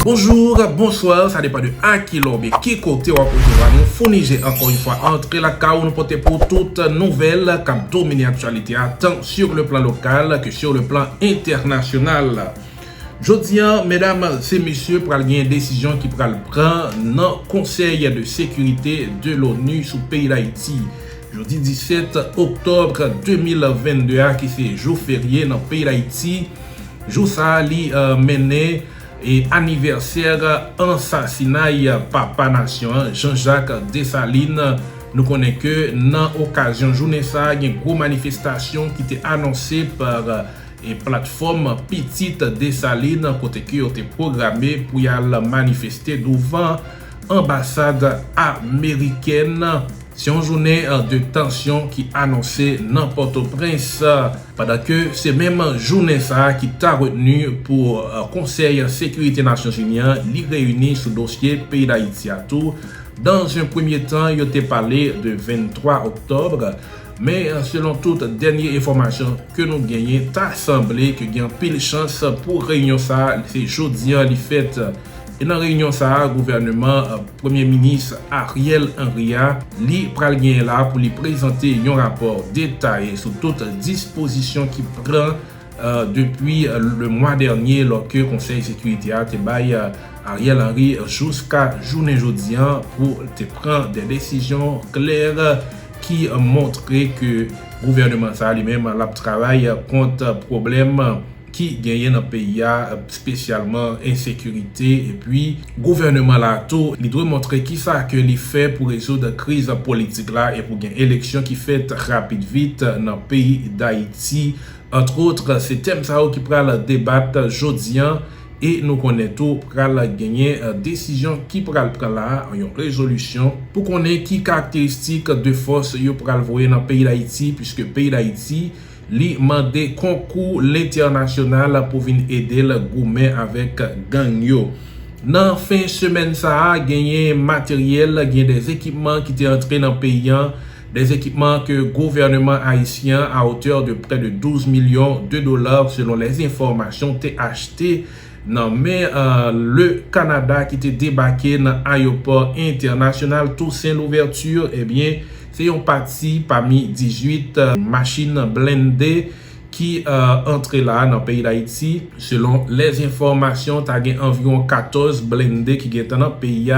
Bonjour, bonsoir, ça dépend de à qui l'on est, qui côté ou à nous fournir encore une fois entre la CAO nous porter pour toute nouvelle qui domine l'actualité tant sur le plan local que sur le plan international. Jodi, mesdames et messieurs, pour une décision qui prend dans le Conseil de sécurité de l'ONU sous le pays d'Haïti. Jeudi 17 octobre 2022, qui c'est jour férié dans le pays d'Haïti, jour ça li mené et anniversaire assassinat Papa Nation Jean-Jacques Dessalines. Nous connaissons que dans l'occasion journée ça, il y a une grosse manifestation qui était annoncée par et plateforme Petite Dessalines côté qui a été programmée pour y aller manifester devant l'ambassade américaine. C'est une journée de tension qui annonçait dans Port-au-Prince pendant que c'est même journée ça qui t'a retenu pour Conseil Sécurité Nations Unies li réuni sous dossier pays d'Haïti à tout. Dans un premier temps, il a parlé de 23 octobre. Mais selon toute dernière information que nous gagnons, t'as semblé que y a pile chance pour réunion ça, c'est jeudi li fait. Et dans la réunion ça, le gouvernement Premier ministre Ariel Henry li pral gen là pour lui présenter un rapport détaillé sur toute disposition qui prend depuis le mois dernier lorsque le Conseil de sécurité a été Ariel Henry jusqu'à journée jeudi pour te prendre des décisions claires qui montraient que le gouvernement ça lui-même travaille contre problème qui gagne dans le pays, spécialement insécurité. Et puis, le gouvernement là, tout, il doit montrer qui ça que il fait pour résoudre la crise politique là et pour gagner une élection qui fait rapide vite dans le pays d'Haïti. Entre autres, c'est thème ça qui prend le débat aujourd'hui et nous connaissons tout pour gagner décision qui prend là, une résolution pour qu'on ait qui caractéristiques de force pour voir dans le pays d'Haïti puisque le pays d'Haïti li mandé concours l'international pour venir aider le gouvernement avec gang yo. Dans fin semaine ça a gagné matériel, gagné des équipements qui étaient entrés dans le pays, des équipements que le gouvernement haïtien à hauteur de près de 12 millions de dollars selon les informations t'est acheté. Non mais le Canada qui était débarqué dans l'aéroport international Toussaint l'ouverture, eh bien c'est une partie parmi 18 machines blindées qui entrent là dans le pays d'Haïti. Selon les informations, il y a environ 14 blindés qui sont dans le pays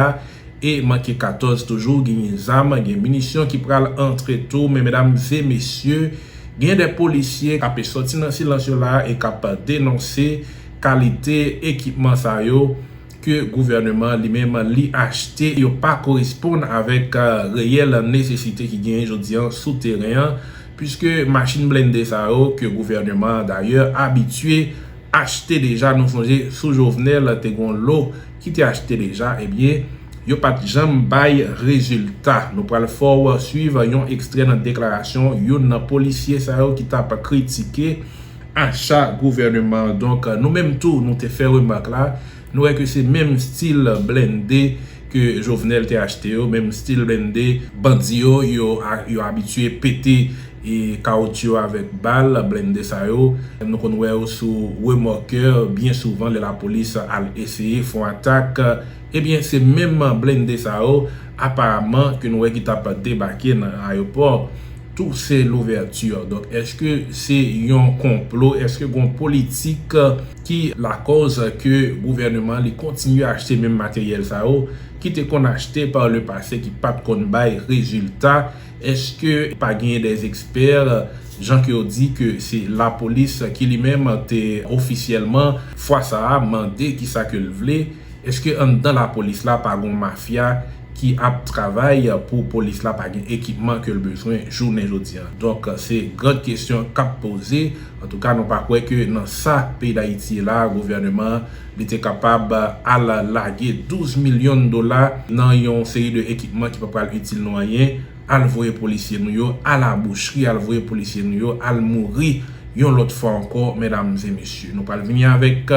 et manqué 14 toujours, il y a des armes, il y a des munitions qui prennent entrer tout. Mais mesdames et messieurs, il y a des policiers qui peuvent sortir dans silence là et qui peuvent dénoncer qualité équipement ça yo que le gouvernement lui-même li acheté yo pas correspondre avec réelle nécessité qui gagne aujourd'hui en souterrain puisque machine blindée ça que le gouvernement d'ailleurs habitué acheter déjà nous songer sous Jovenel te gon lot qui t'est acheté déjà et bien yo pas jamais bail résultat nous pral fort suivre un extrait dans déclaration yon policier ça qui t'a pas critiqué achat gouvernement donc nous même tout nous te fait remarque là nous voyons que c'est même style blindé que Jovenel t'a acheté, même style blindé, bandio, yo habitué péter et caoutchouc avec balle, blindé ça yo. Nous connaissons sous remorqueur, bien souvent la police a essayé font attaque. Eh bien c'est même blindé ça yo, apparemment que nous voyons qui t'a pas débarqué dans l'aéroport. Tout c'est l'ouverture. Donc, est-ce que c'est un complot? Est-ce que c'est une politique qui la cause que le gouvernement continue à acheter même matériel ça qui était qu'on acheté par le passé qui pas de bail résultat? Est-ce que pas gagné des experts gens qui ont dit que c'est la police qui lui-même était officiellement fois ça a demandé qui ça que le voulait? Est-ce que dans la police là pas une mafia qui a travaillé pour police là par équipement que le besoin journée aujourd'hui. Donc c'est grande question qu'a posé. En tout cas, nous pas croire que dans ça pays d'Haïti là, le gouvernement était capable à laguer 12 millions de dollars dans une série de équipements qui peut pas utile noyen, à le voyer policier nous à la boucherie, à le voyer policier nous à le mourir Yon l'autre fois encore, mesdames et messieurs. Nous allons venir avec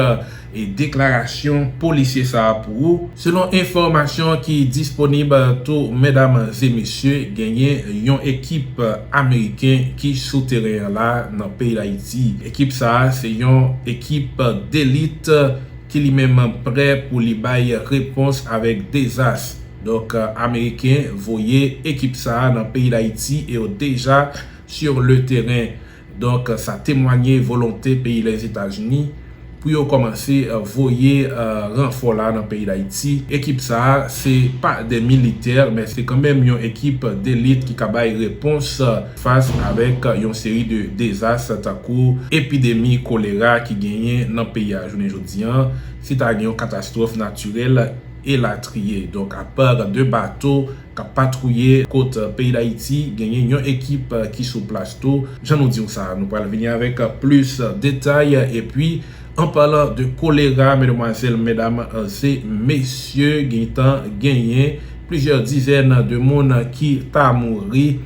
une déclaration policière ça pour vous. Selon information qui est disponible tout, mesdames et messieurs, gagné une équipe américaine qui souterrain là dans le pays d'Haïti. Équipe ça, c'est une équipe d'élite qui lui-même prêt pour lui bailler réponse avec des as. Donc, américain, voyez équipe ça dans le pays d'Haïti et déjà sur le terrain. Donc, ça témoignait volonté pays des États-Unis pour commencer à voyer renfort là dans le pays d'Haïti. Équipe ça, c'est pas des militaires, mais c'est quand même une équipe d'élite qui a réponse face avec une série de désastres, takou, épidémie choléra qui gagnait dans le pays à journée aujourd'hui. C'est une catastrophe naturelle et la trier. Donc, à part deux bateaux qui patrouillé côté pays d'Haïti, gagné une équipe qui sous place tout. J'en nous dis ça. Nous allons venir avec plus de détails. Et puis, en parlant de choléra, mesdemoiselles, mesdames et messieurs, gagné plusieurs dizaines de monde qui t'a mouru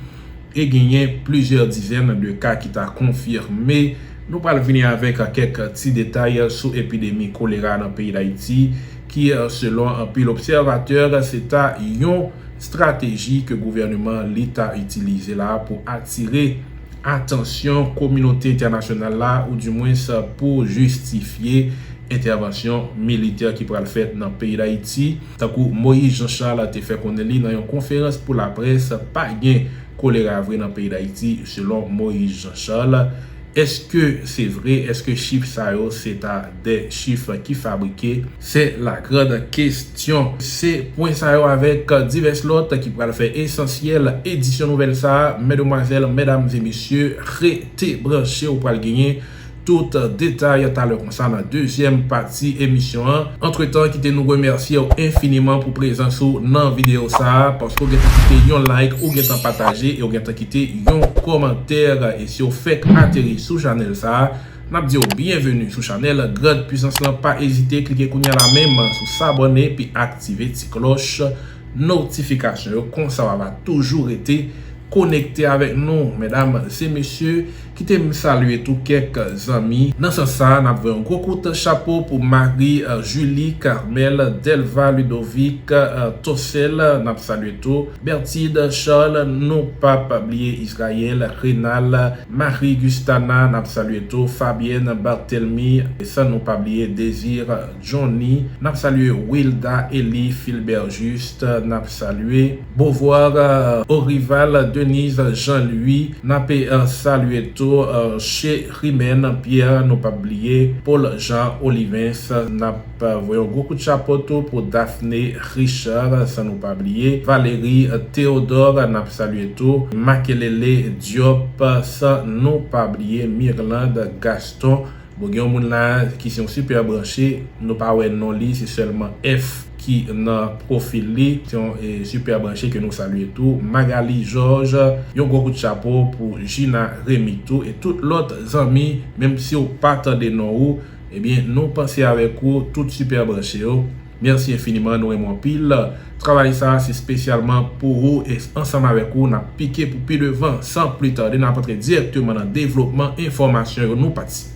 et gagné plusieurs dizaines de cas qui t'a confirmé. Nous allons venir avec quelques petits détails sur l'épidémie choléra dans le pays d'Haïti, qui, selon un pile observateur, c'est une stratégie que le gouvernement l'État utilisé là pour attirer attention communauté internationale là, ou du moins pour justifier intervention militaire qui pourra le faire dans le pays d'Haïti. Tant que Moïse Jean-Charles a été fait connaître dans une conférence pour la presse, pas gain choléra vrai dans le pays d'Haïti selon Moïse Jean-Charles. Est-ce que c'est vrai? Est-ce que chiffres ça c'est des chiffres qui fabriqués? C'est la grande question. C'est point ça avec divers lots qui pourraient faire essentiel édition nouvelle ça. Mesdemoiselles, mesdames et messieurs, restez branchés au poil gagner. Tout détail à l'heure concernant la deuxième partie émission. Entre-temps, quittez nous remercier infiniment pour présence dans la vidéo ça parce que vous avez quitté un like ou vous avez partagé et vous avez quitté un commentaire et si vous faites atterrir sur channel ça, n'a dit bienvenue sur channel Grande Puissance là, pas hésiter cliquer la même sur s'abonner puis activer la cloche notification comme ça va toujours été connecté avec nous, mesdames et messieurs, qui t'aiment saluer tous quelques amis. Dans ce sens, nous avons un gros coup de chapeau pour Marie, Julie, Carmel, Delva, Ludovic, Tossel, nous avons salué tout. Bertide, Charles, nous pas oublier Israël, Rénal, Marie Gustana, nous avons salué tout. Fabienne, Barthélemy, et ça nous pas oublier Désir, Johnny, nous avons salué Wilda, Elie, Philbert Juste, nous avons salué Beauvoir, Orival, Denise, Jean-Louis, n'a pas salué tout chez Rimen, Pierre, n'a pas oublié Paul Jean Olivins, n'a pas voyé beaucoup de chapeau pour Daphné, Richard, ça n'a pas oublié Valérie, Théodore, n'a pas salué tout Makelele, Diop, ça n'a pas oublié Mirlande, Gaston. Bon, il y a des gens qui sont super branchés, nous pas ouais non li, c'est seulement F qui n'a profil li, est super branché que nous saluons tout. Magali Georges, un gros coup de chapeau pour Gina Remito et tous l'autres amis, même si vous partez nous, eh bien nous pensons avec vous, tout super branché. Merci infiniment, nous aimons pile. Travail ça, c'est spécialement pour vous et ensemble avec vous, on a piqué pour plus de vent sans plus tarder, on a entré directement dans le développement information. Nous partis.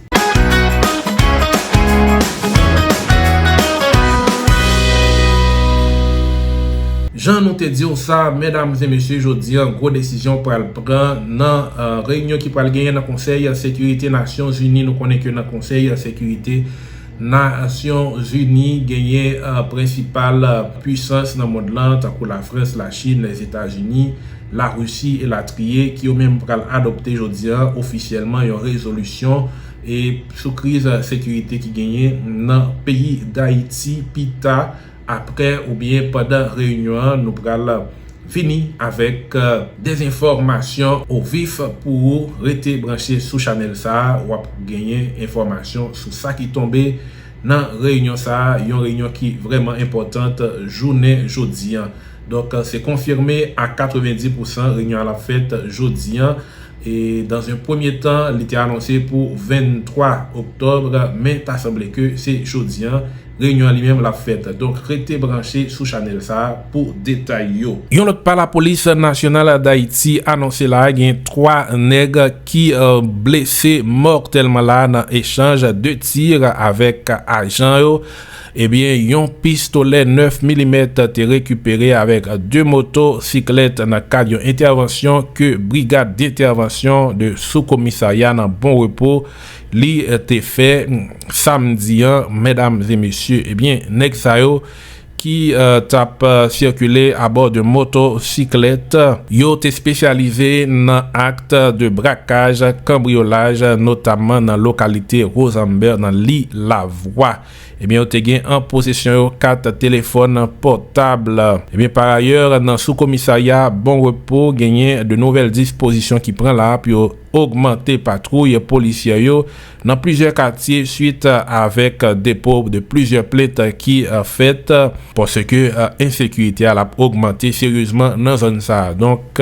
Jean nous te dit ça, mesdames et messieurs, je dis en gros décision pour le prendre dans réunion qui pourra gagner dans le Conseil de sécurité Nations Unies. Nous connaissons que dans le Conseil de sécurité Nations Unies gagner principale puissance dans le monde là, tant que la France, la Chine, les États-Unis, la Russie et la Trier qui ont même adopté aujourd'hui officiellement une résolution et sous crise de sécurité qui gagne dans le pays d'Haïti, PITA. Après ou bien pendant réunion, nous allons finir avec des informations au vif pour rester branché sous channel ça ou gagner information sur ça qui tombé dans réunion ça, une réunion qui est vraiment importante journée jeudi. Donc c'est confirmé à 90% réunion à la fête jeudi. Et dans un premier temps, il était annoncé pour 23 octobre, mais il a semblé que c'est jeudi. réunion lui-même l'a faite. Donc, restez branché sous channel ça pour détail yo. Yon l'autre part, la police nationale d'Haïti annoncé là, il y a 3 nègres qui blessés mortellement là dans échange de tirs avec agent yo. Eh bien, yon pistolet 9 mm été récupéré avec 2 motocyclettes dans le cadre d'une intervention que brigade d'intervention de sous-commissariat dans Bon Repos li été fait samedi, mesdames et messieurs. Eh bien, nèg sa yo qui tape circulé à bord de motocyclette. Yo te spécialisé dans acte de braquage, cambriolage, notamment dans localité Rosenberg dans Li-la-Voie. Eh bien, on te gain en possession 4 téléphones portables. Eh bien, par ailleurs, dans sous-commissariat Bon Repos, gagné de nouvelles dispositions qui prend là pour augmenter patrouille policière dans plusieurs quartiers suite avec dépôt de plusieurs plaintes qui fait parce que insécurité a augmenté sérieusement dans zone ça. Donc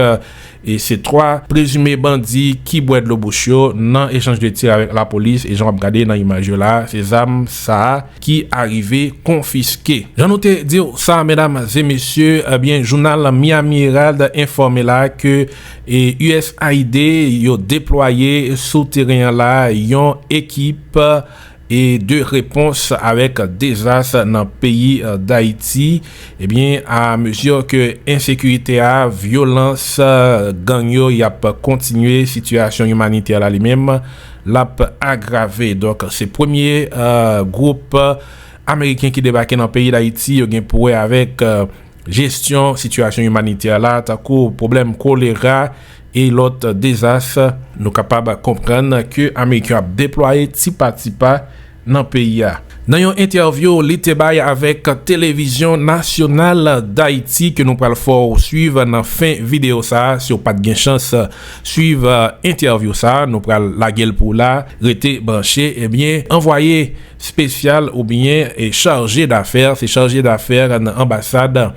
et ces 3 présumés bandits qui boivent de l'eau bouche dans échange de tir avec la police et j'en regardé dans l'image là ces armes ça qui arrivaient confisquées. J'en noté dire ça mesdames et messieurs, bien journal Miami Herald informé là que USAID yo déployé sous terrain là yon équipe et de réponse avec désastre dans le pays d'Haïti. Eh bien, à mesure que insécurité a, violence, gang yo y a continué, situation humanitaire là lui-même l'a aggravé. Donc, c'est premier groupe américain qui débarque dans le pays d'Haïti, yo gen pour avec gestion situation humanitaire là, takou problème choléra et l'autre désastre, nous capables de comprendre que Américain a déployé petit à petit dans le pays. Dans une interview, l'Itebay avec Télévision Nationale d'Haïti que nous pourrons fort suivre dans fin vidéo ça, si vous pas de chance suivre interview ça, nous pourrons la gueule pour là, rester branché, eh bien, envoyé spécial ou bien chargé d'affaires, c'est chargé d'affaires dans l'ambassade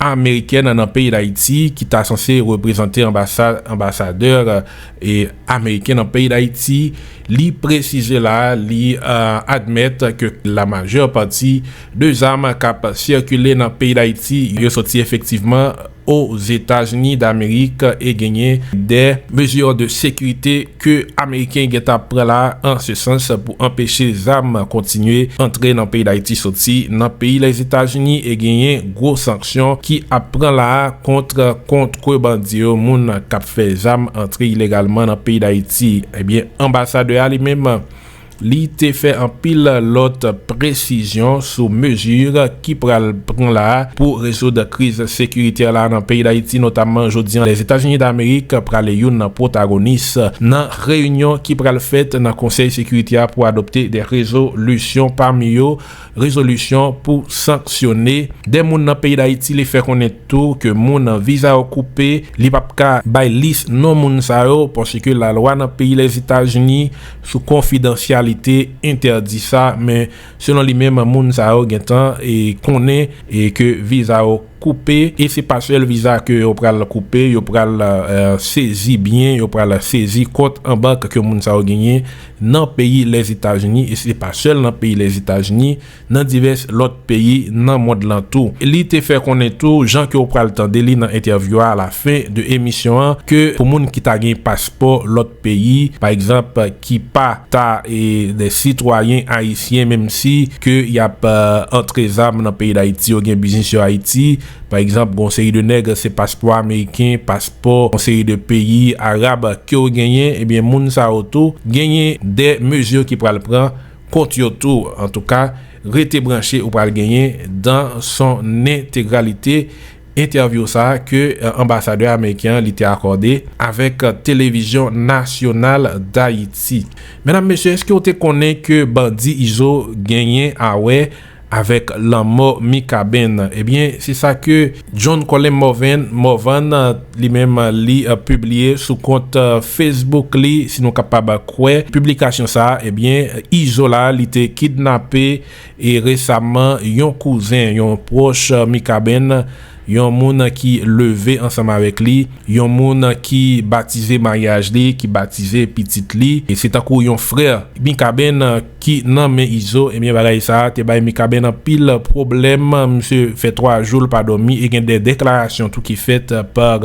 américaine dans le pays d'Haïti qui t'a censé représenter ambassadeur et américain dans le pays d'Haïti, li préciser là, li admettre que la majeure partie des armes qui circulé dans le pays d'Haïti, ils sont sorti effectivement aux États-Unis d'Amérique et gagné des mesures de sécurité que Américains ont pris là en ce sens pour empêcher les armes continuer entrer dans le pays d'Haïti sorti dans le pays des États-Unis et gagné gros sanctions qui apprend là contre bandits moun qui fait les armes entrer illégalement dans le pays d'Haïti. Eh bien ambassadeur lui-même li te fait en pile l'autre précision sur mesures qui pral prend là pour résoudre crise sécuritaire là dans le pays d'Haïti, notamment aujourd'hui les États-Unis d'Amérique pral yon protagoniste dans réunion qui pral faite dans conseil sécuritaire pour adopter des résolutions parmi eux résolution pour sanctionner des moun dans le pays d'Haïti les fait connaître tout que moun visa coupé li pa ka bay liste non moun sa yo parce que la loi dans le pays des États-Unis sous confidentialité interdit ça, mais selon lui-même moun sa yo gen temps et connaît et que visa coupé et c'est pas seul visa que on pral couper, on pral saisi bien, on pral saisi compte en banque que moun sa yo gagné dans pays les États-Unis et c'est pas seul dans pays les États-Unis, dans divers l'autre pays dans monde l'entour. Li te fait connaître tout gens que on pral tande li dans interview à la fin de émission que pour moun qui t'a gagné passeport l'autre pays, par exemple qui pas ta et des citoyens haïtiens même si que y a pas entré armes dans pays d'Haïti ou gen business sur Haïti. Par exemple, une série de nègres, c'est passeport américain, passeport, une série de pays arabes qui ont gagné, eh bien, moun sa auto, gagné des mesures qui pourraient le prendre contre tout. En tout cas, rete branché ou pourraient le gagner dans son intégralité. Interview ça que ambassadeur américain l'était accordé avec Télévision Nationale d'Haïti. Mesdames, messieurs, est-ce que vous connaissez que Bandi Izo gagné à ouais avec la mort Mikaben? Eh bien, c'est ça que John Colin Morvan lui-même li a publié sur compte Facebook li, si nous capable quoi publication ça. Eh bien, Isola li été kidnappé et récemment yon cousin, yon proche Mikaben yon moun qui levé ensemble avec lui, yon moun qui baptisé mariage li, qui baptisé petite li, et c'est encore yon frère Mikaben qui nan men Izo, et bien bagay ça te bay Mikaben en pile problème, monsieur fait 3 jours pas dormi et gen des déclarations tout qui fait par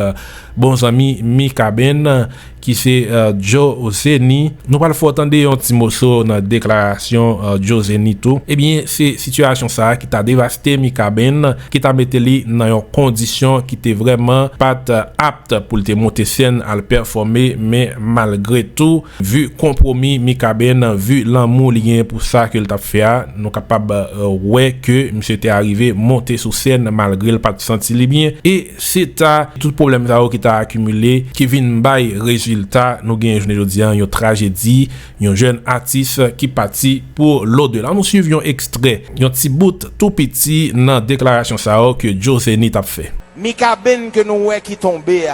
bons amis Mikaben qui c'est Joe Oseni. Nous pas le faut attendre un petit morceau dans déclaration Joe Oseni tout. Eh bien c'est situation ça qui t'a dévasté Mikaben, qui t'a metté li dans une condition qui était vraiment pas apte pour te monter scène à le performer, mais malgré tout vu compromis Mikaben, vu l'amour lien pour ça que il t'a fait, nous capable ouais que monsieur était arrivé monter sur scène malgré le pas senti li bien, et c'est tout problème ça qui t'a accumulé qui vient bay résultat nous gagne journée aujourd'hui une tragédie, un jeune artiste qui parti pour l'au-delà. Nous suivions extrait un petit bout tout petit dans déclaration ça que Joe Oseni t'a fait. Mikaben que nous ouais qui tombé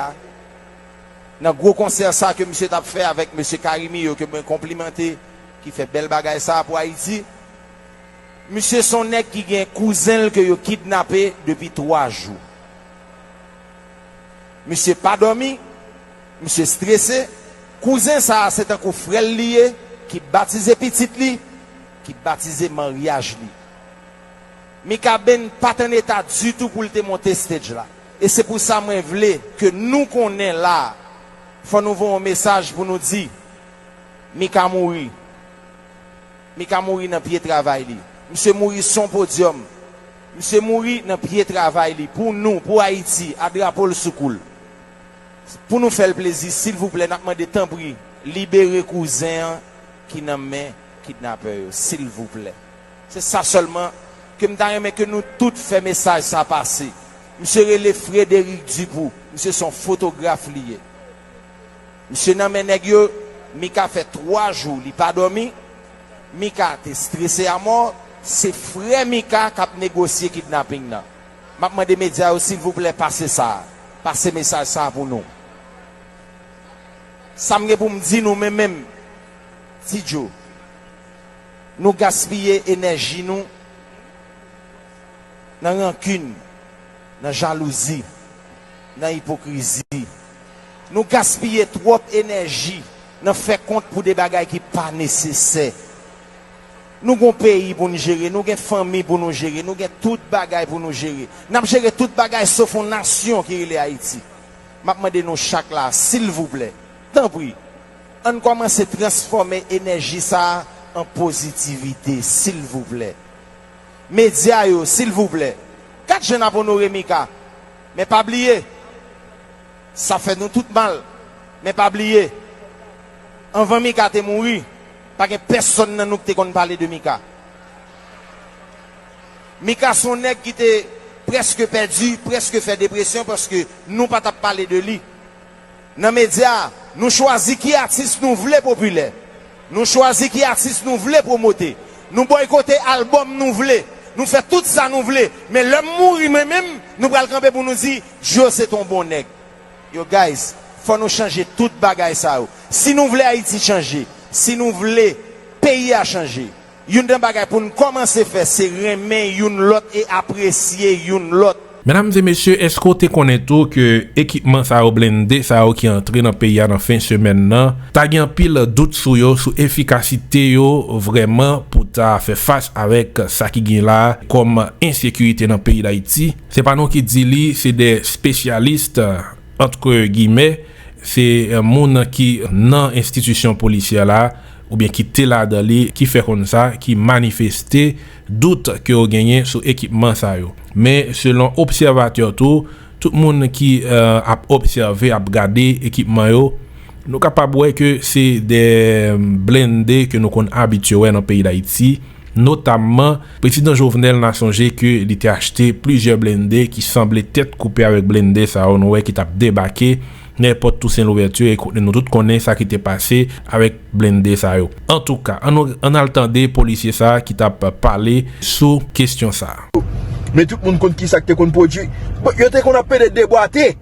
dans gros concert ça que monsieur t'a fait avec monsieur Karimi que me complimenté qui fait belle bagaille ça pour Haïti. Monsieur son nèg qui gen cousin que yo kidnappé depuis 3 jours. Monsieur pas dormi, monsieur stressé. Cousin ça c'est un frère lié qui baptisé petite li, qui baptisé mariage li. Mikaben pas en état du tout pour te monter stage là. Et c'est pour ça moi vle que nous connaît là. Faut nous voir un message pour nous dire Mika mouri. Mika mouri dans pied travail li. Monsieur mouri son podium. Monsieur mouri dans pied travail li pour nous, pour Haïti, à drapeau le soukoul. Pour nous faire le plaisir, s'il vous plaît, n'a demandé temps pour libérer cousin qui n'a main kidnappeur, s'il vous plaît. C'est ça seulement que me que nous tous fait message ça passer. Monsieur Relé Frédéric Dupou, monsieur son photographe lié. Monsieur nan men nèg yo, Mika fait 3 jours, il pas dormi. Mika te stressé à mort, c'est frère Mika qui a négocié kidnapping là. M'a demandé médias s'il vous plaît passer ça. Passer message ça pour nous. Ça me pour me dire nous même Tidjo. Nous gaspiller énergie nous dans rancune, dans jalousie, dans hypocrisie. Nous gaspiller trop énergie dans faire compte pour des bagages qui pas nécessaires. Nous avons un pays pour nous gérer, nous avons une famille pour nous gérer, nous avons tout bagaille pour nous gérer. Nous avons géré tout bagaille sauf une nation qui est Haïti. Je demande nous chaque là, s'il vous plaît, tant pis, on commence à transformer l'énergie ça en positivité, s'il vous plaît. Médias, s'il vous plaît. 4 jeunes pour nous Mika, mais pas oublier, ça fait nous tout mal, mais pas oublier, avant Mika te mourir. Pas que personne n'a nous qui te parler de Mika. Mika son nèg qui était presque perdu, presque fait dépression parce que nous pas parler de lui. Dans les médias, nous choisissons qui artiste nous voulons populaire. Nous choisissons qui artiste nous voulons promoter. Nous boycotter album nous voulons. Nous faisons tout ça nous voulons. Mais l'homme mourir même, nous allons camper pour nous dire, Joe c'est ton bon nèg. Yo guys, faut nous changer toute bagaille ça. Si nous voulons Haïti changer, si nous voulons pays à changer, une des bagages pour nous commencer à faire, c'est remettre une l'autre et apprécier une l'autre. Mesdames et messieurs, est-ce que vous connaissez tout que équipement ça a blindé, ça a qui entré dans le pays dans fin de semaine là, t'as un pile doute sur yo, sur efficacité yo vraiment pour ta faire face avec ça qui gagne là comme insécurité dans le pays d'Haïti. C'est pas nous qui dit li, c'est des spécialistes entre guillemets, c'est un monde qui dans institution policière là ou bien qui était là dans les qui fait comme ça qui manifestait doute que vous gagnez sur équipement ça yo. Mais selon observateur tout le monde qui a observé a regardé équipement yo, nous capable voir que c'est des blindés que nous connaissons habitués dans le pays d'Haïti. Notamment, le président Jovenel n'a songé qu'il était acheté plusieurs blindés qui semblaient tête coupée avec blindés ça on ouais qui t'a débarqué n'importe tout c'est l'ouverture et nous tous connaissons ça qui était passé avec blindé ça yo. En tout cas, on a le temps des policiers ça qui t'a parlé sur question ça. Mais tout le monde connaît qui ça que qu'on produit. Yo te qu'on appelle déboîter.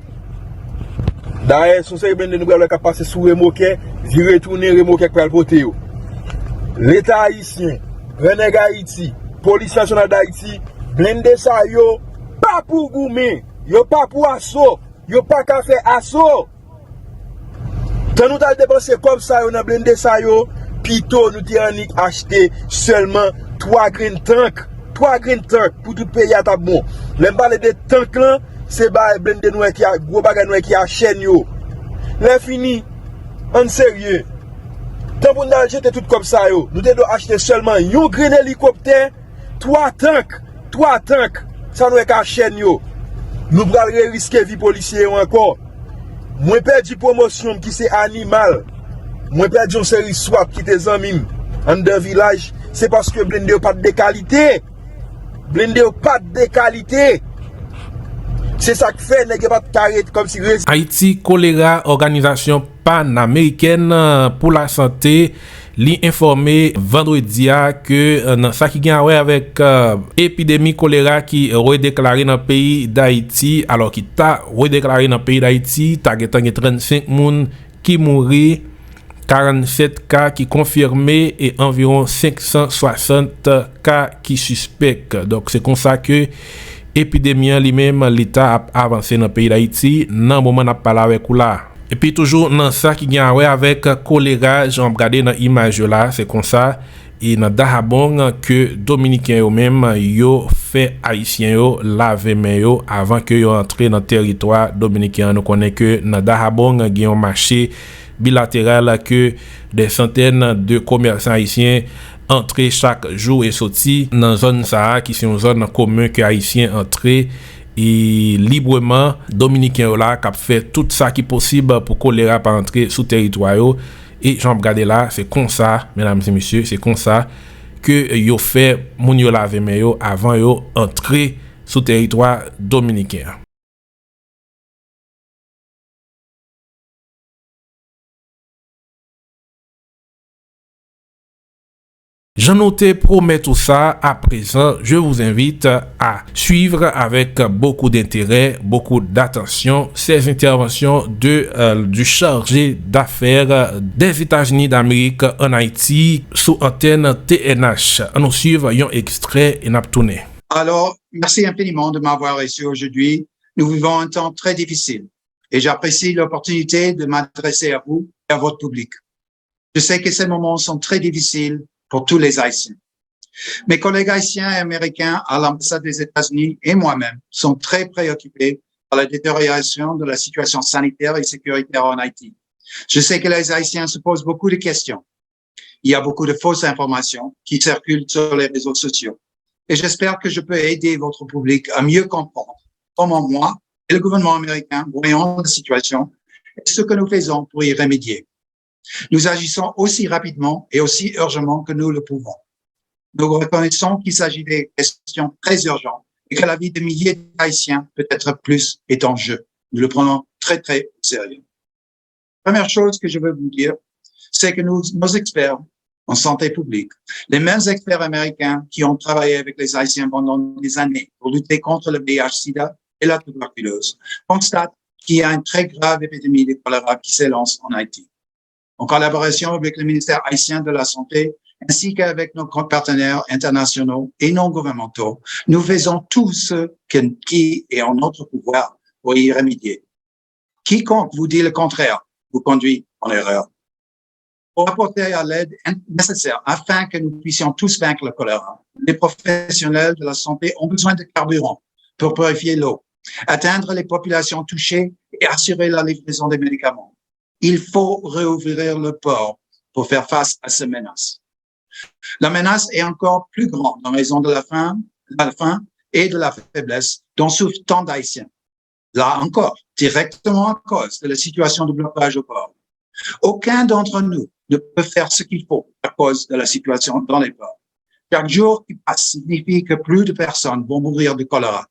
D'ailleurs, son c'est blindé nous allons passer sous remorque, y retourner remorque pour le porter yo. L'État haïtien, René Haïti, police nationale d'Haïti, blindé ça yo pas pour goumer. Yo pas pour assaut. Yo pas qu'à faire assaut. Quand nous avons dépensé comme ça, on a blindé ça, plutôt nous avons acheté seulement 3 green tanks. 3 green tanks pour tout pays à bon. Les balles de tanks là, c'est blindé nous qui a gros bagage nous qui a chaîne yo. Les fini, en sérieux. Tant pour nous jeter tout comme ça, nous devons acheter seulement un green hélicoptère, 3 tanks. 3 tanks, ça nous est qu'à chaîne yo. Nous allons risquer vie policier encore. Moi perdu promotion qui c'est animal. Moi perdu une série swap qui te zanmim en deux villages, c'est parce que blindé pas de qualité. Blindé pas de qualité. C'est ça qui fait nèg pas de carré comme si Haïti Choléra, organisation panaméricaine pour la santé, li informé vendredi que dans ça qui gagne avec épidémie choléra qui redéclaré dans le pays d'Haïti, alors qui t'a redéclaré dans le pays d'Haïti, t'as 35 moun qui mouri, 47 cas qui confirmés et environ 560 cas qui suspects. Donc c'est comme ça que épidémie lui-même l'État a avancé dans le pays d'Haïti dans le moment n'a parlé avec ou là. Et puis toujours dans ça qui gagne avec choléra, j'ai regardé dans l'image là, c'est comme ça et dans Dahabong que dominicains eux même yo fait haïtiens yo laver main yo avant que yo entre dans territoire dominicain. Nous connaît que dans Dahabong il y a un marché bilatéral que des centaines de commerçants haïtiens entrer chaque jour et sortir dans zone ça qui c'est une zone commune que haïtiens entrer et librement dominicain là qui fait tout ça qui possible pour choléra pas entrer sous territoire yo. Et j'en regarde là, c'est comme ça mesdames et messieurs, c'est comme ça que yo fait moun yo laver main yo avant yo entrer sous territoire dominicain. J'en noté promet tout ça. À présent, je vous invite à suivre avec beaucoup d'intérêt, beaucoup d'attention ces interventions du chargé d'affaires des États-Unis d'Amérique en Haïti sous antenne TNH. On nous suivre un extrait et n'a tourné. Alors, merci infiniment de m'avoir reçu aujourd'hui. Nous vivons un temps très difficile et j'apprécie l'opportunité de m'adresser à vous et à votre public. Je sais que ces moments sont très difficiles pour tous les Haïtiens. Mes collègues haïtiens et américains à l'ambassade des États-Unis et moi-même sont très préoccupés par la détérioration de la situation sanitaire et sécuritaire en Haïti. Je sais que les Haïtiens se posent beaucoup de questions. Il y a beaucoup de fausses informations qui circulent sur les réseaux sociaux. Et j'espère que je peux aider votre public à mieux comprendre comment moi et le gouvernement américain voyons la situation et ce que nous faisons pour y remédier. Nous agissons aussi rapidement et aussi urgemment que nous le pouvons. Nous reconnaissons qu'il s'agit de questions très urgentes et que la vie de milliers d'Haïtiens, peut-être plus, est en jeu. Nous le prenons très, très au sérieux. Première chose que je veux vous dire, c'est que nos experts en santé publique, les mêmes experts américains qui ont travaillé avec les Haïtiens pendant des années pour lutter contre le VIH-Sida et la tuberculose, constatent qu'il y a une très grave épidémie de choléra qui s'élance en Haïti. En collaboration avec le ministère haïtien de la Santé, ainsi qu'avec nos partenaires internationaux et non gouvernementaux, nous faisons tout ce qui est en notre pouvoir pour y remédier. Quiconque vous dit le contraire vous conduit en erreur. Pour apporter à l'aide nécessaire afin que nous puissions tous vaincre le choléra, les professionnels de la santé ont besoin de carburant pour purifier l'eau, atteindre les populations touchées et assurer la livraison des médicaments. Il faut réouvrir le port pour faire face à ces menaces. La menace est encore plus grande en raison de la faim et de la faiblesse dont souffrent tant d'Haïtiens. Là encore, directement à cause de la situation de blocage au port. Aucun d'entre nous ne peut faire ce qu'il faut à cause de la situation dans les ports. Chaque jour qui passe signifie que plus de personnes vont mourir de choléra.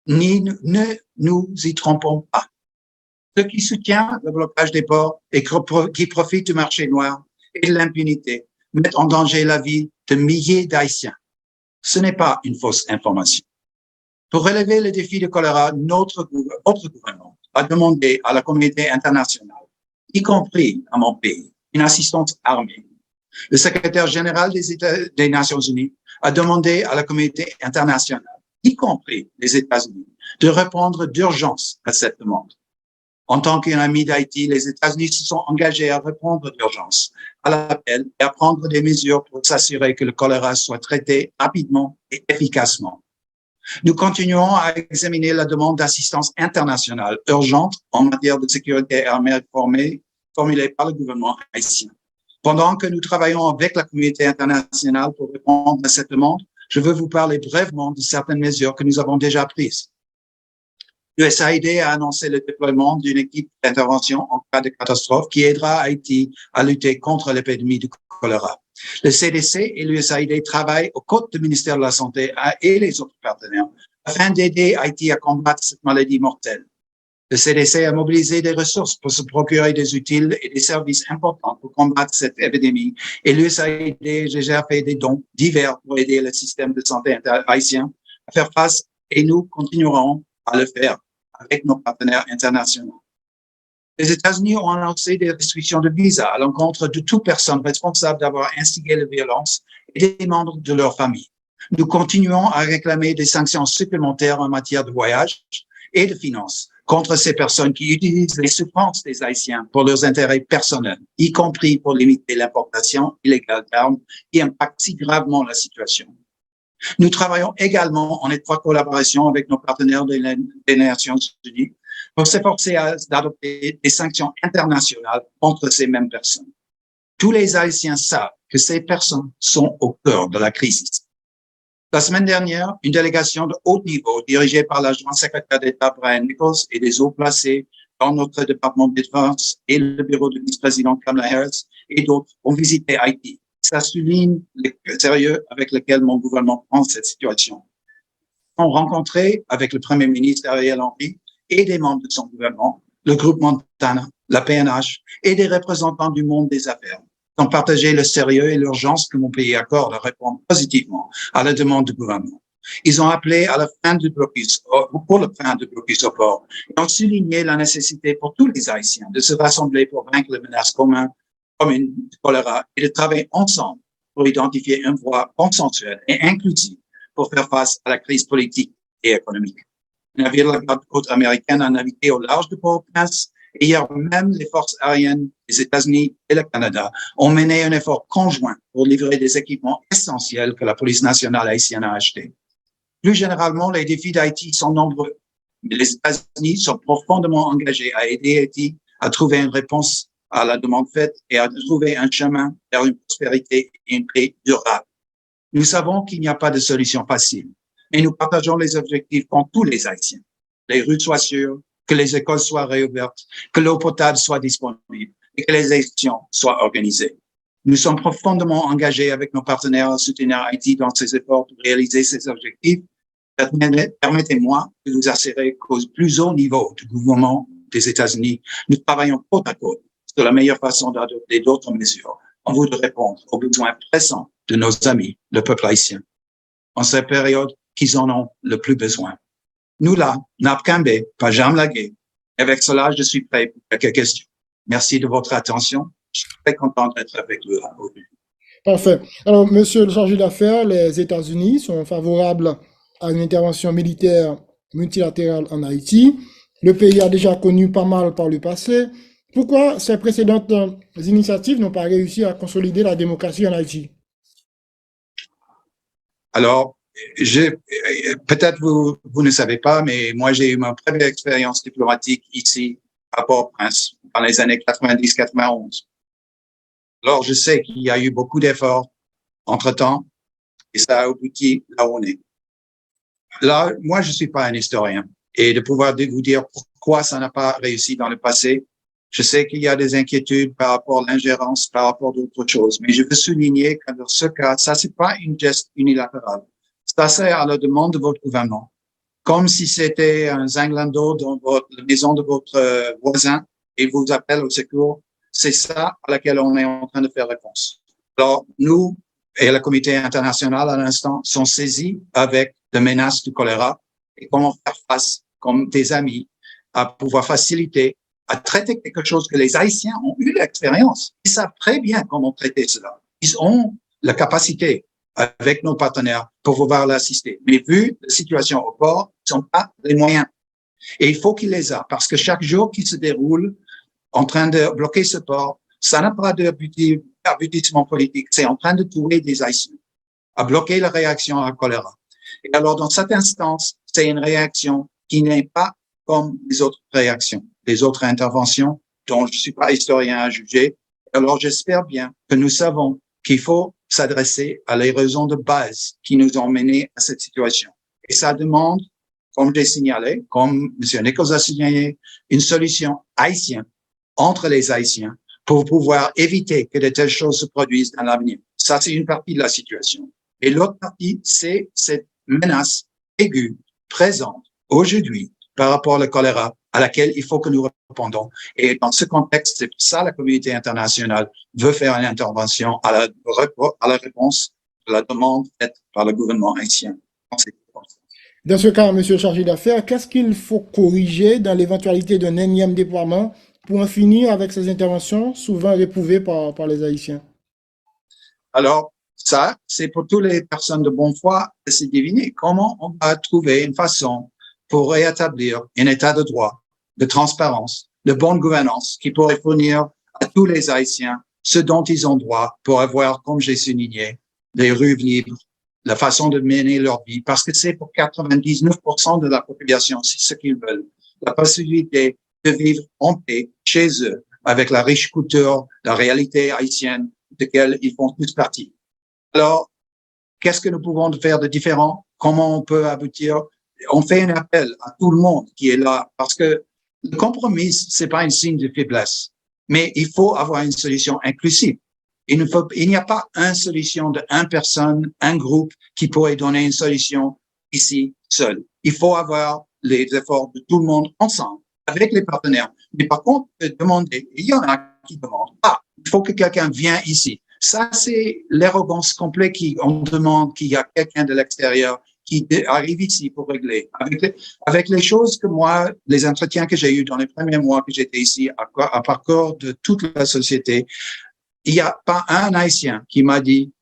Ne nous y trompons pas. Ceux qui soutiennent le blocage des ports et qui profitent du marché noir et de l'impunité mettent en danger la vie de milliers d'Haïtiens. Ce n'est pas une fausse information. Pour relever le défi de choléra, notre gouvernement a demandé à la communauté internationale, y compris à mon pays, une assistance armée. Le secrétaire général des Nations Unies a demandé à la communauté internationale, y compris les États-Unis, de répondre d'urgence à cette demande. En tant qu'un ami d'Haïti, les États-Unis se sont engagés à répondre d'urgence à l'appel et à prendre des mesures pour s'assurer que le choléra soit traité rapidement et efficacement. Nous continuons à examiner la demande d'assistance internationale urgente en matière de sécurité armée formulée par le gouvernement haïtien. Pendant que nous travaillons avec la communauté internationale pour répondre à cette demande, je veux vous parler brièvement de certaines mesures que nous avons déjà prises. L'USAID a annoncé le déploiement d'une équipe d'intervention en cas de catastrophe qui aidera Haïti à lutter contre l'épidémie du choléra. Le CDC et l'USAID travaillent aux côtés du ministère de la Santé et les autres partenaires afin d'aider Haïti à combattre cette maladie mortelle. Le CDC a mobilisé des ressources pour se procurer des outils et des services importants pour combattre cette épidémie et l'USAID a déjà fait des dons divers pour aider le système de santé haïtien à faire face et nous continuerons à le faire avec nos partenaires internationaux. Les États-Unis ont annoncé des restrictions de visa à l'encontre de toute personne responsable d'avoir instigé la violence et des membres de leur famille. Nous continuons à réclamer des sanctions supplémentaires en matière de voyage et de finances contre ces personnes qui utilisent les souffrances des Haïtiens pour leurs intérêts personnels, y compris pour limiter l'importation illégale d'armes qui impacte si gravement la situation. Nous travaillons également en étroite collaboration avec nos partenaires des Nations Unies pour s'efforcer d'adopter des sanctions internationales contre ces mêmes personnes. Tous les Haïtiens savent que ces personnes sont au cœur de la crise. La semaine dernière, une délégation de haut niveau dirigée par l'adjoint secrétaire d'État Brian Nichols et des hauts placés dans notre département de défense et le bureau du vice-président Kamala Harris et d'autres ont visité Haïti. Ça souligne le sérieux avec lequel mon gouvernement prend cette situation. Ils ont rencontré avec le Premier ministre Ariel Henry et des membres de son gouvernement, le groupe Montana, la PNH et des représentants du monde des affaires. Ils ont partagé le sérieux et l'urgence que mon pays accorde à répondre positivement à la demande du gouvernement. Ils ont appelé à la fin du blocus, pour la fin du blocus au port, et ont souligné la nécessité pour tous les Haïtiens de se rassembler pour vaincre les menaces communes du choléra et de travailler ensemble pour identifier une voie consensuelle et inclusive pour faire face à la crise politique et économique. Un navire de la garde-côte américaine a navigué au large de Port-au-Prince et hier même les forces aériennes des États-Unis et le Canada ont mené un effort conjoint pour livrer des équipements essentiels que la police nationale haïtienne a achetés. Plus généralement, les défis d'Haïti sont nombreux, mais les États-Unis sont profondément engagés à aider Haïti à trouver une réponse à la demande faite et à trouver un chemin vers une prospérité et une paix durable. Nous savons qu'il n'y a pas de solution facile, mais nous partageons les objectifs pour tous les Haïtiens. Les rues soient sûres, que les écoles soient réouvertes, que l'eau potable soit disponible et que les élections soient organisées. Nous sommes profondément engagés avec nos partenaires à soutenir Haïti dans ses efforts pour réaliser ces objectifs. Permettez-moi de vous assurer qu'au plus haut niveau du gouvernement des États-Unis, nous travaillons côte à côte sur la meilleure façon d'adopter d'autres mesures en vue de répondre aux besoins pressants de nos amis, le peuple haïtien, en cette période qu'ils en ont le plus besoin. Nous là, Napkambe, pas jamais lagué. Avec cela, je suis prêt pour quelques questions. Merci de votre attention. Je suis très content d'être avec vous là aujourd'hui. Parfait. Alors, monsieur le chargé d'affaires, les États-Unis sont favorables à une intervention militaire multilatérale en Haïti. Le pays a déjà connu pas mal par le passé. Pourquoi ces précédentes initiatives n'ont pas réussi à consolider la démocratie en Haïti? Alors, peut-être vous ne savez pas, mais moi j'ai eu ma première expérience diplomatique ici à Port-au-Prince dans les années 90-91. Alors, je sais qu'il y a eu beaucoup d'efforts entre-temps et ça a abouti là où on est. Là, moi, je suis pas un historien et de pouvoir vous dire pourquoi ça n'a pas réussi dans le passé, je sais qu'il y a des inquiétudes par rapport à l'ingérence, par rapport à d'autres choses, mais je veux souligner que dans ce cas, ça c'est pas une geste unilatérale. Ça c'est à la demande de votre gouvernement. Comme si c'était un zinglando dans la maison de votre voisin et vous appelle au secours, c'est ça à laquelle on est en train de faire réponse. Alors, nous et le comité international à l'instant sont saisis avec la menace du choléra et comment faire face comme des amis à pouvoir faciliter, à traiter quelque chose que les Haïtiens ont eu l'expérience. Ils savent très bien comment traiter cela. Ils ont la capacité avec nos partenaires pour pouvoir l'assister. Mais vu la situation au port, Ils n'ont pas les moyens. Et il faut qu'ils les aient, parce que chaque jour qui se déroule en train de bloquer ce port, ça n'a pas d'aboutissement politique. C'est en train de tuer des Haïtiens, à bloquer la réaction à la choléra. Et alors, dans cette instance, c'est une réaction qui n'est pas comme les autres réactions, les autres interventions dont je ne suis pas historien à juger. Alors, j'espère bien que nous savons qu'il faut s'adresser à les raisons de base qui nous ont menés à cette situation. Et ça demande, comme j'ai signalé, comme M. Nichols a signalé, une solution haïtienne entre les Haïtiens pour pouvoir éviter que de telles choses se produisent dans l'avenir. Ça, c'est une partie de la situation. Et l'autre partie, c'est cette menace aiguë, présente aujourd'hui par rapport au choléra, à laquelle il faut que nous répondons. Et dans ce contexte, c'est pour ça que la communauté internationale veut faire une intervention à la réponse de la demande faite par le gouvernement haïtien. Dans ce cas, monsieur le chargé d'affaires, qu'est-ce qu'il faut corriger dans l'éventualité d'un énième déploiement pour en finir avec ces interventions souvent réprouvées par les Haïtiens? Alors, ça, c'est pour toutes les personnes de bonne foi de se deviner comment on va trouver une façon pour rétablir un état de droit, de transparence, de bonne gouvernance qui pourrait fournir à tous les Haïtiens ce dont ils ont droit pour avoir, comme j'ai souligné, des rues libres, la façon de mener leur vie, parce que c'est pour 99% de la population, c'est ce qu'ils veulent. La possibilité de vivre en paix chez eux, avec la riche culture, la réalité haïtienne, de laquelle ils font tous partie. Alors, qu'est-ce que nous pouvons faire de différent? Comment on peut aboutir? On fait un appel à tout le monde qui est là, parce que le compromis, c'est pas un signe de faiblesse, mais il faut avoir une solution inclusive. Il n'y a pas une solution de une personne, un groupe qui pourrait donner une solution ici seul. Il faut avoir les efforts de tout le monde ensemble, avec les partenaires. Mais par contre, demander, il y en a qui demandent, il faut que quelqu'un vienne ici. Ça, c'est l'arrogance complète on demande qu'il y a quelqu'un de l'extérieur qui arrive ici pour régler. Avec les choses que moi, les entretiens que j'ai eus dans les premiers mois que j'étais ici, à parcours de toute la société, il n'y a pas un Haïtien qui m'a dit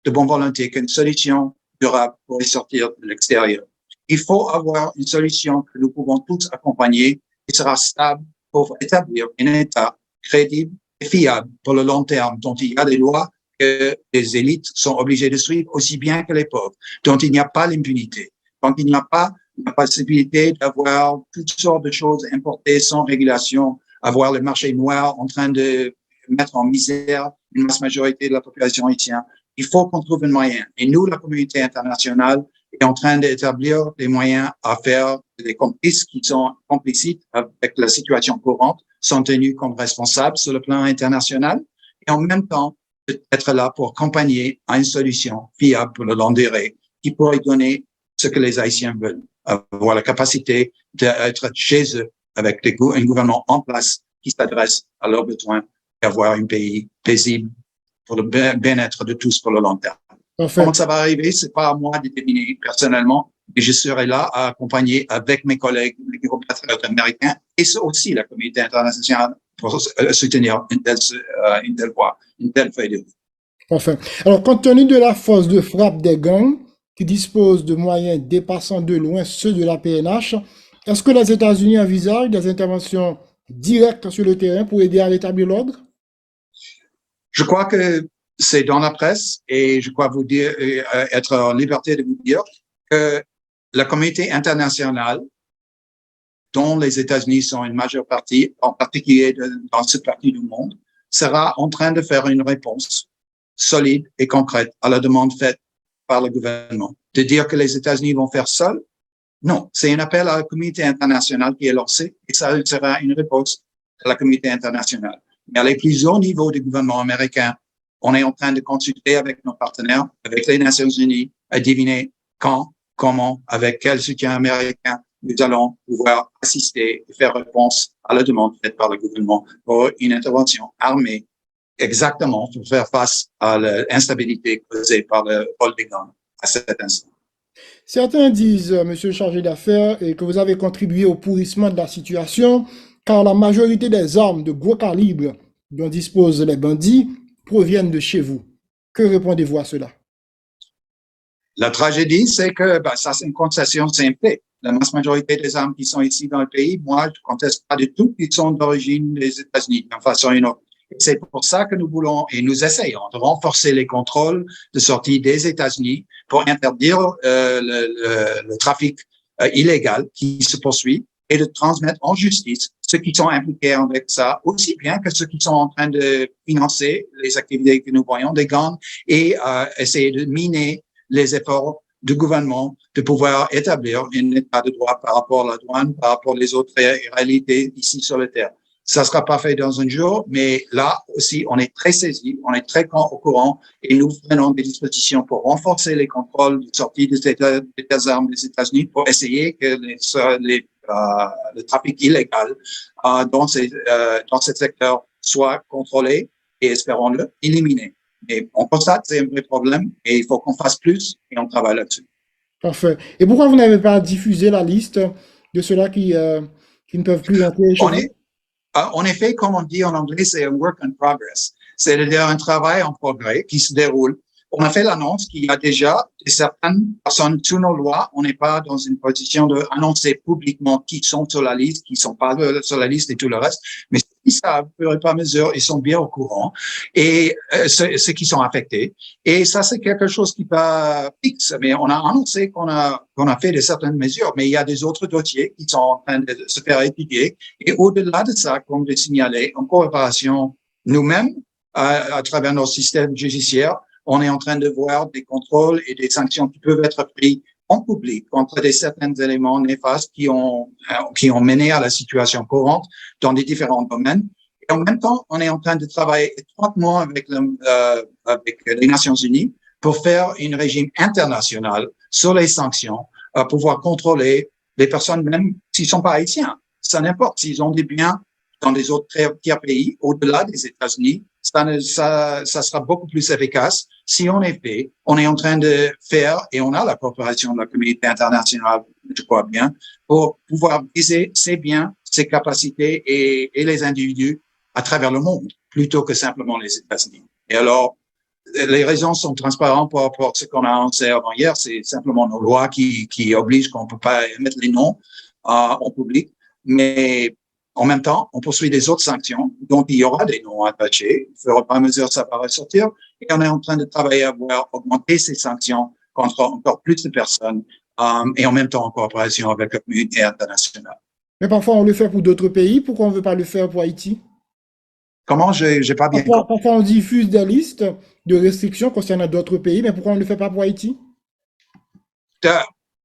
de bonne volonté qu'une solution durable pourrait sortir de l'extérieur. Il faut avoir une solution que nous pouvons tous accompagner qui sera stable pour établir un État crédible et fiable pour le long terme, dont il y a des lois que les élites sont obligées de suivre aussi bien que les pauvres, dont il n'y a pas l'impunité, dont il n'y a pas la possibilité d'avoir toutes sortes de choses importées sans régulation, avoir le marché noir en train de mettre en misère une masse majorité de la population haïtienne. Il faut qu'on trouve un moyen. Et nous, la communauté internationale, est en train d'établir des moyens à faire des complices qui sont complicites avec la situation courante, sont tenus comme responsables sur le plan international et en même temps être là pour accompagner à une solution fiable pour le long durée qui pourrait donner ce que les Haïtiens veulent, avoir la capacité d'être chez eux avec un gouvernement en place qui s'adresse à leurs besoins et avoir un pays paisible pour le bien-être de tous pour le long terme. Enfin, Comment ça va arriver, c'est pas à moi de déterminer personnellement, et je serai là à accompagner avec mes collègues, les compatriotes américains, et aussi la communauté internationale pour soutenir une telle voie, une telle feuille de route. enfin. Alors, compte tenu de la force de frappe des gangs, qui disposent de moyens dépassant de loin ceux de la PNH, est-ce que les États-Unis envisagent des interventions directes sur le terrain pour aider à rétablir l'ordre? Je crois que c'est dans la presse et je crois vous dire, être en liberté de vous dire que la communauté internationale, dont les États-Unis sont une majeure partie, en particulier dans cette partie du monde, sera en train de faire une réponse solide et concrète à la demande faite par le gouvernement. De dire que les États-Unis vont faire seuls, non, c'est un appel à la communauté internationale qui est lancé et ça sera une réponse de la communauté internationale. Mais à les plus hauts niveaux du gouvernement américain, on est en train de consulter avec nos partenaires, avec les Nations Unies, à deviner quand, comment, avec quel soutien américain nous allons pouvoir assister et faire réponse à la demande faite par le gouvernement pour une intervention armée exactement pour faire face à l'instabilité causée par le rôle des gangs à cet instant. Certains disent, monsieur le chargé d'affaires, que vous avez contribué au pourrissement de la situation, car la majorité des armes de gros calibre dont disposent les bandits proviennent de chez vous. Que répondez-vous à cela? La tragédie, c'est que ça, c'est une concession simple. La masse majorité des armes qui sont ici dans le pays, moi, je ne conteste pas du tout qu'ils sont d'origine des États-Unis, d'une façon ou d'une autre. C'est pour ça que nous voulons et nous essayons de renforcer les contrôles de sortie des États-Unis pour interdire le trafic illégal qui se poursuit et de transmettre en justice ceux qui sont impliqués avec ça, aussi bien que ceux qui sont en train de financer les activités que nous voyons des gangs et essayer de miner les efforts du gouvernement de pouvoir établir un état de droit par rapport à la douane, par rapport aux autres réalités ici sur la terre. Ça ne sera pas fait dans un jour, mais là aussi, on est très saisis, on est très au courant et nous prenons des dispositions pour renforcer les contrôles de sortie des armes des États-Unis pour essayer que le trafic illégal dans ce secteur soit contrôlé et, espérons-le, éliminé. Et on constate que c'est un vrai problème et il faut qu'on fasse plus et on travaille là-dessus. Parfait. Et pourquoi vous n'avez pas diffusé la liste de ceux-là qui ne peuvent plus entrer chez vous? En effet, comme on dit en anglais, c'est un work in progress. C'est-à-dire un travail en progrès qui se déroule. On a fait l'annonce qu'il y a déjà certaines personnes sous nos lois. On n'est pas dans une position d'annoncer publiquement qui sont sur la liste, qui sont pas sur la liste et tout le reste. Mais ils savent, au fur et à mesure, ils sont bien au courant. Et ceux qui sont affectés. Et ça, c'est quelque chose qui va fixe. Mais on a annoncé qu'on a fait de certaines mesures. Mais il y a des autres dossiers qui sont en train de se faire étudier. Et au-delà de ça, comme je signalais, en coopération nous-mêmes, à travers nos systèmes judiciaires, on est en train de voir des contrôles et des sanctions qui peuvent être prises en public contre certains éléments néfastes qui ont mené à la situation courante dans des différents domaines. Et en même temps, on est en train de travailler étroitement avec les Nations Unies pour faire un régime international sur les sanctions, pour pouvoir contrôler les personnes même s'ils sont pas haïtiens. Ça n'importe s'ils ont des biens dans des autres tiers pays au-delà des États-Unis. Ça sera beaucoup plus efficace si en effet, on est en train de faire, et on a la coopération de la communauté internationale, je crois bien, pour pouvoir viser ces biens, ces capacités et les individus à travers le monde, plutôt que simplement les États-Unis. Et alors, les raisons sont transparentes par rapport à ce qu'on a annoncé avant hier, c'est simplement nos lois qui obligent qu'on ne peut pas émettre les noms en public, mais en même temps, on poursuit des autres sanctions dont il y aura des noms attachés. Au fur et à mesure, ça va ressortir. Et on est en train de travailler à voir augmenter ces sanctions contre encore plus de personnes et en même temps en coopération avec la communauté internationale. Mais parfois, on le fait pour d'autres pays. Pourquoi on ne veut pas le faire pour Haïti? Comment? J'ai pas bien compris. Parfois, on diffuse des listes de restrictions concernant d'autres pays, mais pourquoi on ne le fait pas pour Haïti?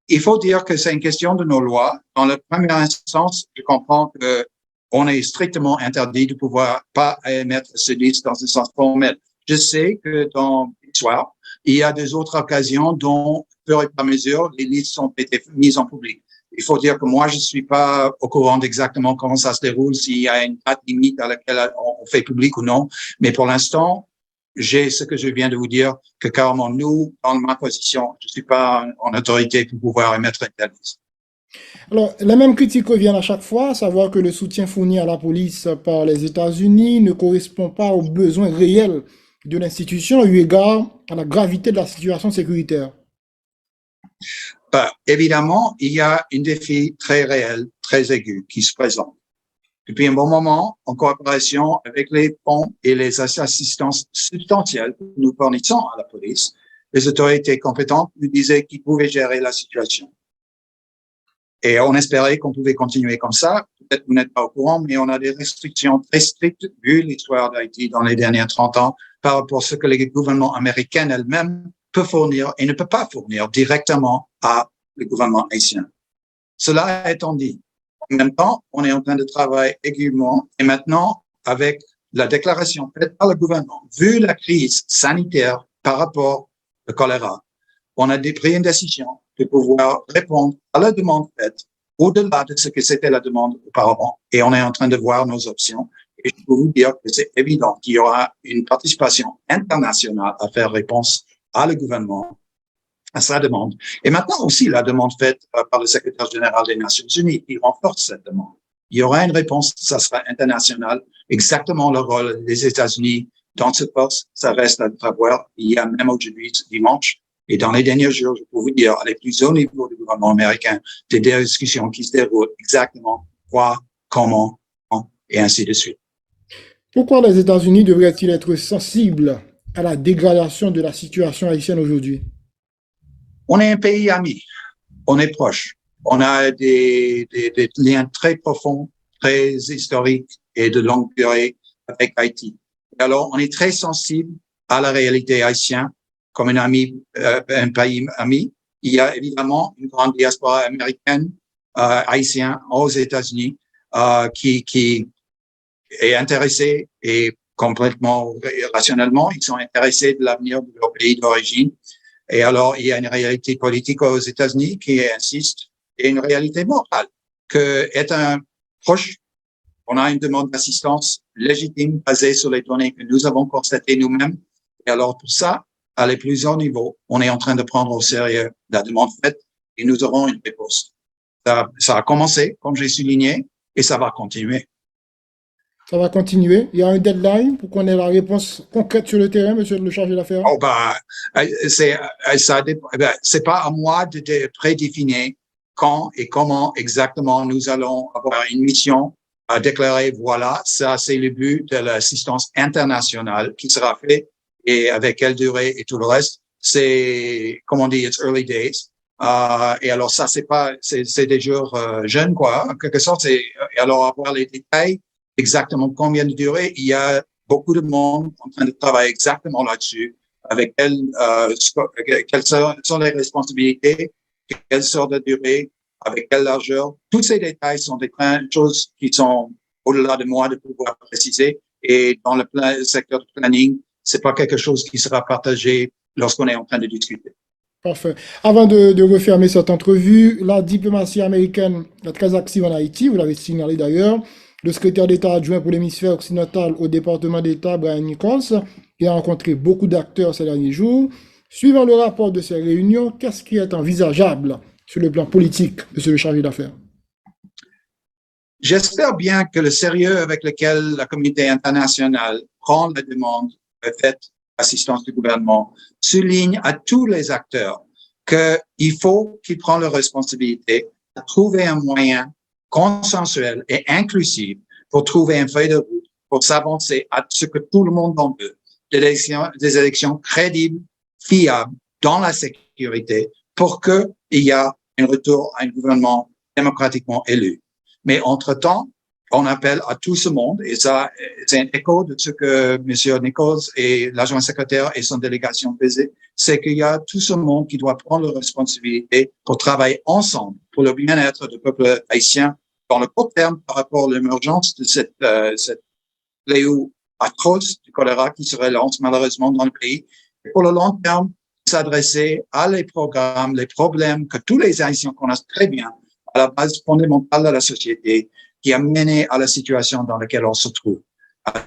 Il faut dire que c'est une question de nos lois. Dans la première instance, je comprends que on est strictement interdit de pouvoir pas émettre ce liste dans un sens formel. Je sais que dans l'histoire, il y a des autres occasions dont, fur et à mesure, les listes ont été mises en public. Il faut dire que moi, je suis pas au courant d'exactement comment ça se déroule, s'il y a une date limite à laquelle on fait public ou non. Mais pour l'instant, j'ai ce que je viens de vous dire, que carrément nous, dans ma position, je suis pas en autorité pour pouvoir émettre une telle liste. Alors, les mêmes critiques reviennent à chaque fois, à savoir que le soutien fourni à la police par les États-Unis ne correspond pas aux besoins réels de l'institution eu égard à la gravité de la situation sécuritaire. Évidemment, il y a un défi très réel, très aigu qui se présente. Depuis un bon moment, en coopération avec les fonds et les assistances substantielles que nous fournissons à la police, les autorités compétentes nous disaient qu'ils pouvaient gérer la situation. Et on espérait qu'on pouvait continuer comme ça. Peut-être que vous n'êtes pas au courant, mais on a des restrictions très strictes, vu l'histoire d'Haïti dans les derniers 30 ans, par rapport à ce que les gouvernements américains elles-mêmes peuvent fournir et ne peuvent pas fournir directement à le gouvernement haïtien. Cela étant dit, en même temps, on est en train de travailler aiguement et maintenant, avec la déclaration faite par le gouvernement, vu la crise sanitaire par rapport au choléra, on a pris une décision de pouvoir répondre à la demande faite au-delà de ce que c'était la demande auparavant. Et on est en train de voir nos options. Et je peux vous dire que c'est évident qu'il y aura une participation internationale à faire réponse à le gouvernement, à sa demande. Et maintenant aussi la demande faite par le secrétaire général des Nations Unies, qui renforce cette demande. Il y aura une réponse, ça sera international. Exactement le rôle des États-Unis dans ce poste, ça reste à savoir. Il y a même aujourd'hui, dimanche, Et dans les derniers jours, je peux vous dire, à les plus hauts niveaux du gouvernement américain, des discussions qui se déroulent exactement quoi, comment, quand, et ainsi de suite. Pourquoi les États-Unis devraient-ils être sensibles à la dégradation de la situation haïtienne aujourd'hui? On est un pays ami, on est proche, on a des liens très profonds, très historiques et de longue durée avec Haïti. Et alors, on est très sensible à la réalité haïtienne comme un pays ami. Il y a évidemment une grande diaspora américaine, haïtienne aux États-Unis, qui est intéressée et complètement rationnellement, ils sont intéressés de l'avenir de leur pays d'origine. Et alors, il y a une réalité politique aux États-Unis qui insiste et une réalité morale que être un proche, on a une demande d'assistance légitime basée sur les données que nous avons constatées nous-mêmes. Et alors, pour ça, à les plus hauts niveaux, on est en train de prendre au sérieux la demande faite et nous aurons une réponse. Ça a commencé, comme j'ai souligné, et ça va continuer. Ça va continuer. Il y a un deadline pour qu'on ait la réponse concrète sur le terrain, monsieur le chargé d'affaires? Oh, c'est pas à moi de prédéfinir quand et comment exactement nous allons avoir une mission à déclarer, voilà, ça c'est le but de l'assistance internationale qui sera fait et avec quelle durée et tout le reste. C'est, comme on dit, it's early days. Et alors ça, c'est des jours jeunes, quoi, en quelque sorte. Et alors avoir les détails, exactement combien de durée, il y a beaucoup de monde en train de travailler exactement là-dessus, avec quelles sont les responsabilités, quelle sorte de durée, avec quelle largeur. Tous ces détails sont des choses qui sont au-delà de moi de pouvoir préciser. Et dans le secteur du planning, c'est pas quelque chose qui sera partagé lorsqu'on est en train de discuter. Parfait. Avant de refermer cette entrevue, la diplomatie américaine est très active en Haïti, vous l'avez signalé d'ailleurs. Le secrétaire d'État adjoint pour l'hémisphère occidental au département d'État, Brian Nichols, qui a rencontré beaucoup d'acteurs ces derniers jours. Suivant le rapport de ces réunions, qu'est-ce qui est envisageable sur le plan politique, monsieur le chargé d'affaires? J'espère bien que le sérieux avec lequel la communauté internationale prend la demande faite d'assistance du gouvernement souligne à tous les acteurs qu'il faut qu'ils prennent leurs responsabilités à trouver un moyen consensuel et inclusif pour trouver une feuille de route, pour s'avancer à ce que tout le monde en veut, des élections crédibles, fiables, dans la sécurité, pour qu'il y ait un retour à un gouvernement démocratiquement élu. Mais entre-temps, on appelle à tout ce monde, et ça, c'est un écho de ce que M. Nichols et l'adjoint secrétaire et son délégation faisaient, c'est qu'il y a tout ce monde qui doit prendre leurs responsabilités pour travailler ensemble pour le bien-être du peuple haïtien dans le court terme par rapport à l'émergence de cette fléau atroce du choléra qui se relance malheureusement dans le pays. Et pour le long terme, s'adresser à les programmes, les problèmes que tous les Haïtiens connaissent très bien à la base fondamentale de la société qui a mené à la situation dans laquelle on se trouve.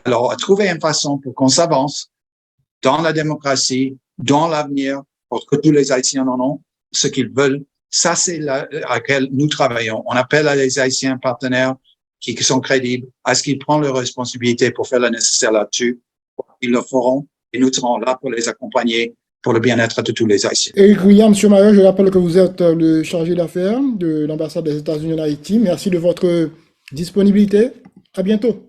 Alors, à trouver une façon pour qu'on s'avance dans la démocratie, dans l'avenir, pour que tous les Haïtiens en ont ce qu'ils veulent. Ça, c'est à laquelle nous travaillons. On appelle à les Haïtiens partenaires qui sont crédibles à ce qu'ils prennent leurs responsabilités pour faire le nécessaire là-dessus. Ils le feront et nous serons là pour les accompagner pour le bien-être de tous les Haïtiens. Éric Williams, M. Maillot, je rappelle que vous êtes le chargé d'affaires de l'ambassade des États-Unis en Haïti. Merci de votre disponibilité. À bientôt.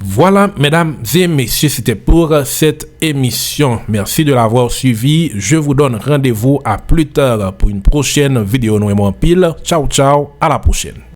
Voilà, mesdames et messieurs, c'était pour cette émission. Merci de l'avoir suivi. Je vous donne rendez-vous à plus tard pour une prochaine vidéo. Nous aimons pile. Ciao, ciao. À la prochaine.